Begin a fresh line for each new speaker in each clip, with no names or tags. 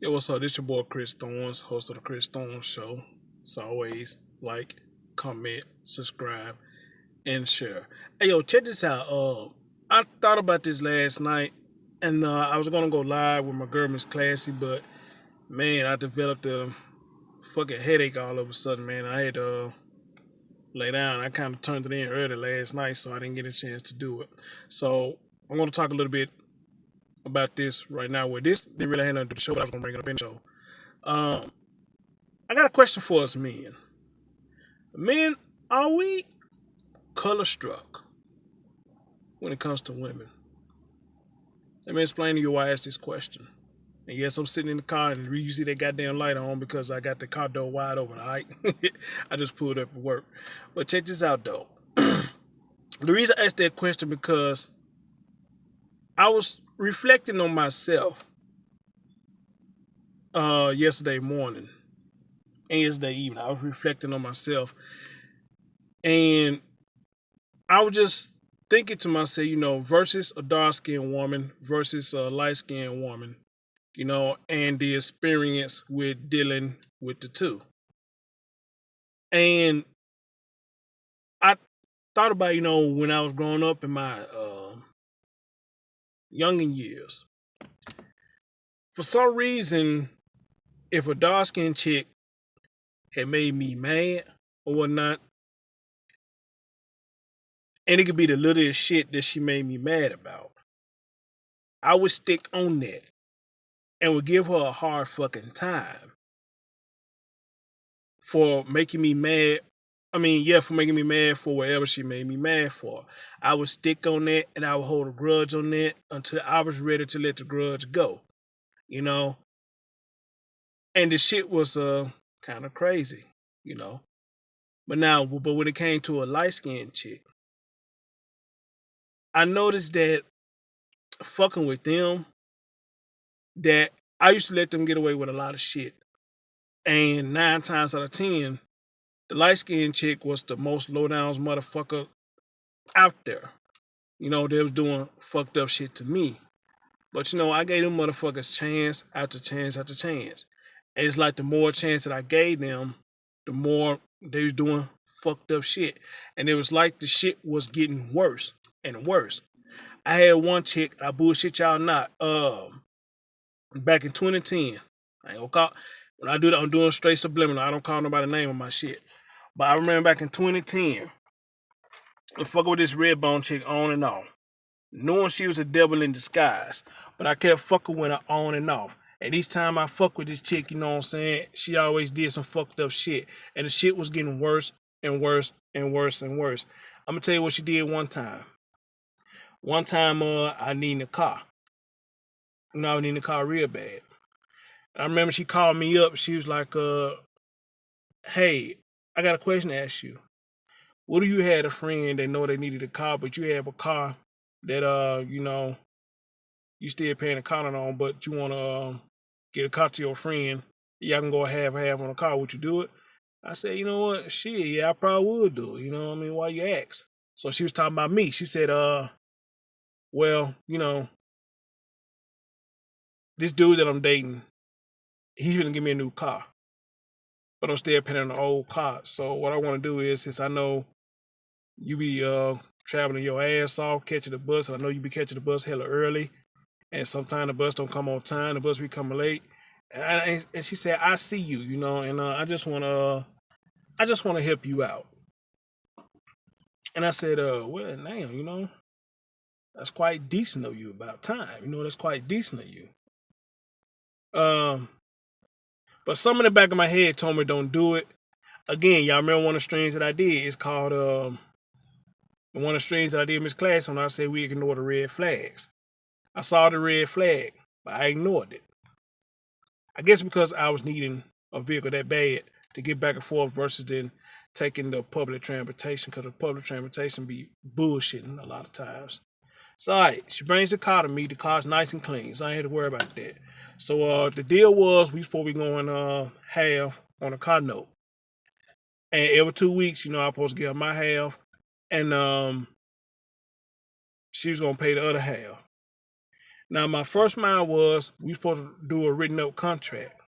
Yeah, what's up? This your boy Chris Thorns, host of the Chris Thorns Show. As always, like, comment, subscribe, and share. Hey yo, check this out. I thought about this last night, and I was gonna go live with my girl Miss Classy, but man, I developed a fucking headache all of a sudden. Man, I had to lay down. I kind of turned it in early last night, so I didn't get a chance to do it. So I'm gonna talk a little bit about this right now. Where this didn't really have nothing to do with the show, but I was gonna bring it up in the show. Um, I got a question for us men. Men, are we color struck when it comes to women? Let me explain to you why I asked this question. And yes, I'm sitting in the car and you see that goddamn light on because I got the car door wide open, alright? I just pulled up at work. But check this out though. The reason I asked that question because I was reflecting on myself yesterday morning and yesterday evening. I was reflecting on myself and I was just thinking to myself, versus a dark skinned woman versus a light skinned woman, and the experience with dealing with the two. And I thought about, when I was growing up in my younger years. For some reason, if a dark skinned chick had made me mad or whatnot, and it could be the littlest shit that she made me mad about, I would stick on that and would give her a hard fucking time for making me mad. I mean, yeah, for making me mad for whatever she made me mad for. I would stick on that and I would hold a grudge on that until I was ready to let the grudge go, you know? And the shit was kind of crazy, you know? But when it came to a light skinned chick, I noticed that fucking with them, that I used to let them get away with a lot of shit. And 9 times out of 10, the light skinned chick was the most low down motherfucker out there. They was doing fucked up shit to me. But I gave them motherfuckers chance after chance after chance. And it's like the more chance that I gave them, the more they was doing fucked up shit. And it was like the shit was getting worse and worse. I had one chick, I bullshit y'all not, back in 2010. I ain't gonna call when I do that, I'm doing straight subliminal. I don't call nobody name on my shit. But I remember back in 2010, I fucking with this red bone chick on and off, knowing she was a devil in disguise. But I kept fucking with her on and off. And each time I fuck with this chick, you know what I'm saying, she always did some fucked up shit. And the shit was getting worse and worse and worse and worse. I'm gonna tell you what she did one time. One time I needed a car. I needed a car real bad. I remember she called me up. She was like, hey, I got a question to ask you. What do you had a friend that know they needed a car, but you have a car that you still paying a car on, but you wanna get a car to your friend, y'all can go half on a car. Would you do it? I said, you know what? Shit, yeah, I probably would do it. You know what I mean? Why you ask? So she was talking about me. She said, well, this dude that I'm dating, he's gonna give me a new car. But I'm still paying on the old car. So what I wanna do is, since I know you be traveling your ass off, catching the bus, and I know you be catching the bus hella early, and sometimes the bus don't come on time, the bus be coming late. And she said, I see you, and I just wanna help you out. And I said, well, damn, that's quite decent of you about time. That's quite decent of you. Um, but some in the back of my head told me don't do it. Again, y'all remember one of the streams that I did? It's called one of the streams that I did Miss Class when I said we ignore the red flags. I saw the red flag, but I ignored it. I guess because I was needing a vehicle that bad to get back and forth versus then taking the public transportation, because the public transportation be bullshitting a lot of times. So, all right, she brings the car to me. The car's nice and clean, so I ain't had to worry about that. So, the deal was we supposed to be going half on a car note. And every 2 weeks, I'm supposed to give her my half, and she was going to pay the other half. Now, my first mind was we supposed to do a written up contract.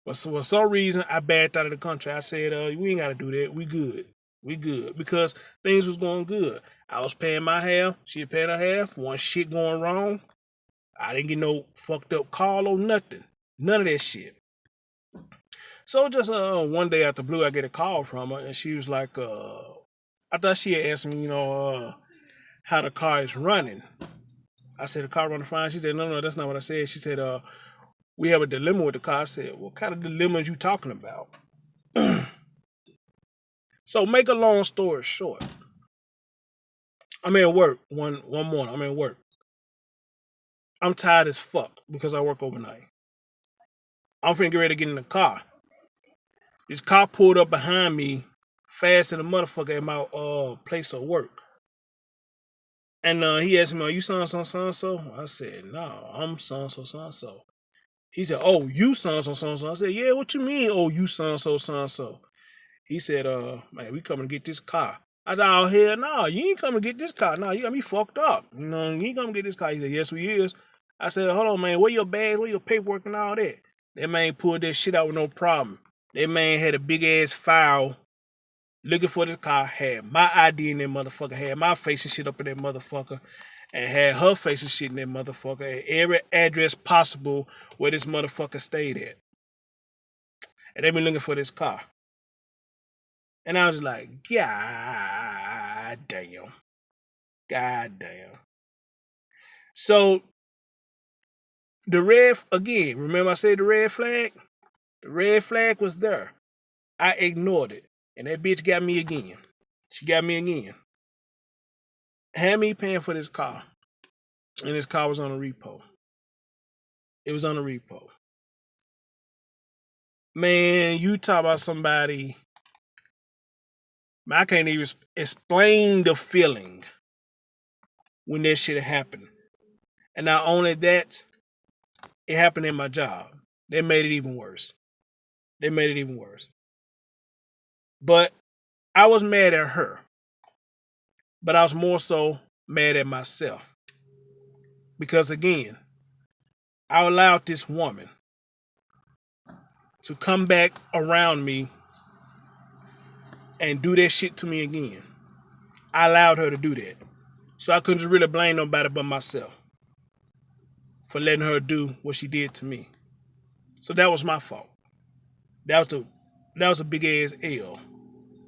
But so for some reason, I backed out of the contract. I said, we ain't got to do that. We good. We good. Because things was going good. I was paying my half. She was paying her half. One shit going wrong. I didn't get no fucked up call or nothing. None of that shit. So just one day out the blue, I get a call from her. And she was like, I thought she had asked me, how the car is running. I said, the car running fine. She said, no, that's not what I said. She said, we have a dilemma with the car. I said, what kind of dilemma you talking about? So make a long story short. I'm at work one morning. I'm at work. I'm tired as fuck because I work overnight. I'm finna get ready to get in the car. This car pulled up behind me fast than a motherfucker at my place of work. And he asked me, are you so-and-so? I said, no, I'm so-and-so. He said, oh, you so-and-so. I said, yeah, what you mean, oh, you so-and-so? He said, man, we coming to get this car. I said, oh, hell no, you ain't coming to get this car. No, you got me fucked up. You ain't coming to get this car. He said, yes, we is. I said, hold on, man, where your bags, where your paperwork and all that? That man pulled that shit out with no problem. That man had a big-ass file looking for this car, had my ID in that motherfucker, had my face and shit up in that motherfucker, and had her face and shit in that motherfucker, and every address possible where this motherfucker stayed at. And they been looking for this car. And I was like, God damn. So, remember I said the red flag? The red flag was there. I ignored it. And that bitch got me again. She got me again. Had me paying for this car. And this car was on a repo. It was on a repo. Man, you talk about somebody. I can't even explain the feeling when that shit happened. And not only that, it happened in my job. They made it even worse. But I was mad at her. But I was more so mad at myself. Because again, I allowed this woman to come back around me and do that shit to me again. I allowed her to do that. So I couldn't really blame nobody but myself for letting her do what she did to me. So that was my fault. That was a big ass L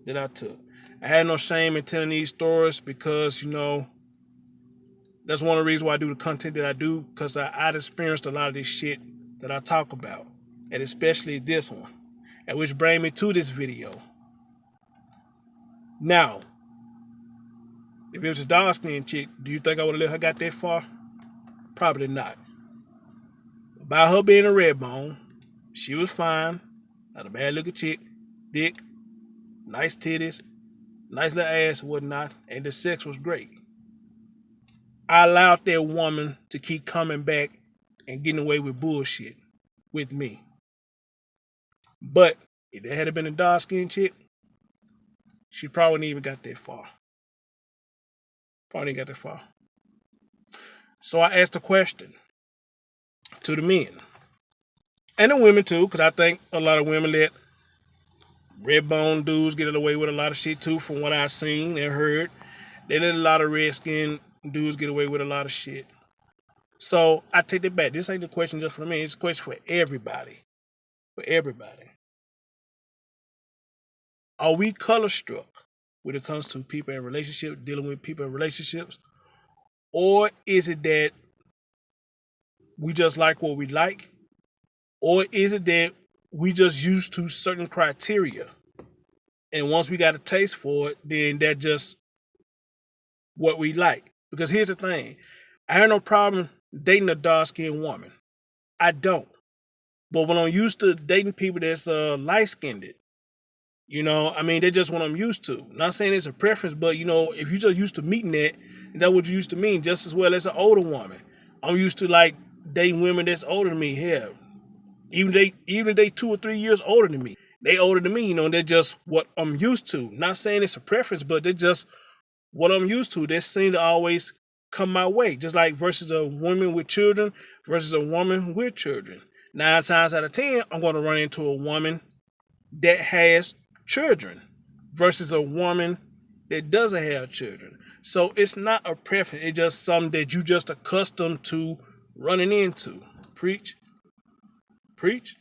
that I took. I had no shame in telling these stories because, that's one of the reasons why I do the content that I do, because I'd experienced a lot of this shit that I talk about, and especially this one, and which brings me to this video. Now, if it was a dark-skinned chick, do you think I would have let her got that far? Probably not. By her being a red bone, she was fine, not a bad-looking chick, thick, nice titties, nice little ass and whatnot, and the sex was great. I allowed that woman to keep coming back and getting away with bullshit with me. But if there had been a dark-skinned chick, she probably wouldn't even got that far. So I asked a question to the men. And the women too, because I think a lot of women let red bone dudes get away with a lot of shit too, from what I've seen and heard. They let a lot of red skin dudes get away with a lot of shit. So I take it back. This ain't the question just for me. It's a question for everybody. Are we color struck when it comes to people in relationships, dealing with people in relationships? Or is it that we just like what we like? Or is it that we just used to certain criteria? And once we got a taste for it, then that's just what we like. Because here's the thing. I have no problem dating a dark-skinned woman. I don't. But when I'm used to dating people that's light-skinned, that's just what I'm used to. Not saying it's a preference, but, if you're just used to meeting that's what you used to mean, just as well as an older woman. I'm used to, dating women that's older than me. Hell, even if they 2 or 3 years older than me. They older than me, they're just what I'm used to. Not saying it's a preference, but they're just what I'm used to. They seem to always come my way, just like versus a woman with children versus a woman with children. 9 times out of 10, I'm going to run into a woman that has children versus a woman that doesn't have children. So it's not a preference. It's just something that you just accustomed to running into. Preach. Preach.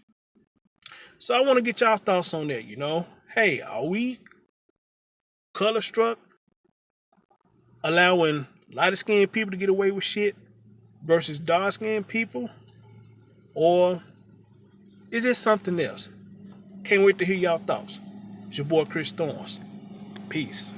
So I want to get y'all thoughts on that, Hey, are we color struck, allowing lighter skinned people to get away with shit versus dark skinned people? Or is it something else? Can't wait to hear y'all thoughts. It's your boy Chris Thorns. Peace.